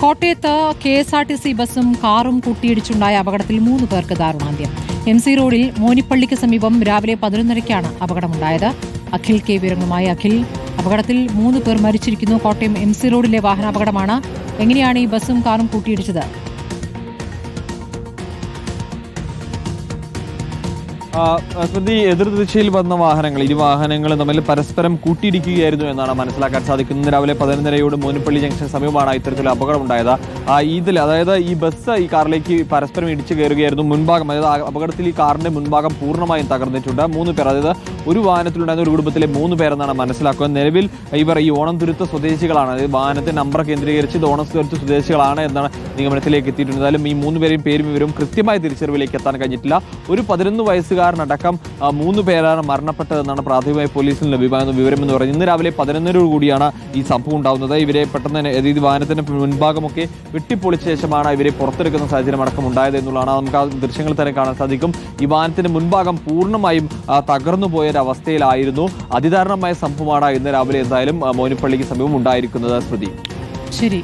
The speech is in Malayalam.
കോട്ടയത്ത് KSRTC ബസും കാറും കൂട്ടിയിടിച്ചുണ്ടായ അപകടത്തിൽ 3 പേർക്ക് ദാരുണാന്ത്യം. MC റോഡിൽ മോനിപ്പള്ളിക്ക് സമീപം രാവിലെ 11:30-ക്കാണ് അപകടമുണ്ടായത്. അഖിൽ കെ വിവരങ്ങളുമായി. അഖിൽ, അപകടത്തിൽ 3 പേർ മരിച്ചിരിക്കുന്നു. കോട്ടയം MC റോഡിലെ വാഹനാപകടമാണ്. എങ്ങനെയാണ് ഈ ബസും കാറും കൂട്ടിയിടിച്ചത്? സ്മൃതി, എതിർദിശയിൽ വന്ന വാഹനങ്ങൾ, ഇരു വാഹനങ്ങൾ തമ്മിൽ പരസ്പരം കൂട്ടിയിടിക്കുകയായിരുന്നു എന്നാണ് മനസ്സിലാക്കാൻ സാധിക്കുന്നത്. രാവിലെ 11:30-യോട് മോനിപ്പള്ളി ജംഗ്ഷൻ സമീപമാണ് ഇത്തരത്തിലുള്ള അപകടം ഉണ്ടായത്. അതായത് ഈ ബസ് ഈ കാറിലേക്ക് പരസ്പരം ഇടിച്ചു കയറുകയായിരുന്നു. മുൻഭാഗം, അതായത് അപകടത്തിൽ ഈ കാറിന്റെ മുൻഭാഗം പൂർണ്ണമായും തകർന്നിട്ടുണ്ട്. 3 പേർ, അതായത് ഒരു വാഹനത്തിലുണ്ടായിരുന്ന ഒരു കുടുംബത്തിലെ 3 പേരെന്നാണ് മനസ്സിലാക്കുക. നിലവിൽ ഇവർ ഈ ഓണംതുരുത്ത് സ്വദേശികളാണ്. അതായത് വാഹനത്തിന്റെ നമ്പർ കേന്ദ്രീകരിച്ച് ഇത് ഓണംതുരുത്ത് സ്വദേശികളാണ് എന്നാണ് നിഗമനത്തിലേക്ക് എത്തിയിട്ടുണ്ട്. എന്തായാലും ഈ 3 പേരെയും പേരും വിവരവും കൃത്യമായ തിരിച്ചറിവിലേക്ക് എത്താൻ കഴിഞ്ഞിട്ടില്ല. ഒരു 11 വയസ്സുകാരനടക്കം 3 പേരാണ് മരണപ്പെട്ടതെന്നാണ് പ്രാഥമികമായി പോലീസിൽ ലഭ്യമാകുന്ന വിവരമെന്ന് പറയുന്നത്. ഇന്ന് രാവിലെ 11:00 കൂടിയാണ് ഈ സംഭവം ഉണ്ടാകുന്നത്. ഇവരെ പെട്ടെന്ന് തന്നെ, അതായത് വാഹനത്തിന്റെ മുൻഭാഗമൊക്കെ വെട്ടിപ്പൊളിച്ച ശേഷമാണ് ഇവരെ പുറത്തെടുക്കുന്ന സാഹചര്യം അടക്കം ഉണ്ടായത് എന്നുള്ളതാണ്. നമുക്ക് ആ ദൃശ്യങ്ങൾ തന്നെ കാണാൻ സാധിക്കും. ഈ വാഹനത്തിന്റെ മുൻഭാഗം പൂർണ്ണമായും തകർന്നു പോയൊരവസ്ഥയിലായിരുന്നു. അതിദാരുണമായ സംഭവമാണ് ഇന്ന് രാവിലെ എന്തായാലും മോനിപ്പള്ളിക്ക് സമീപം ഉണ്ടായിരിക്കുന്നത്. സ്മൃതി, ശരി.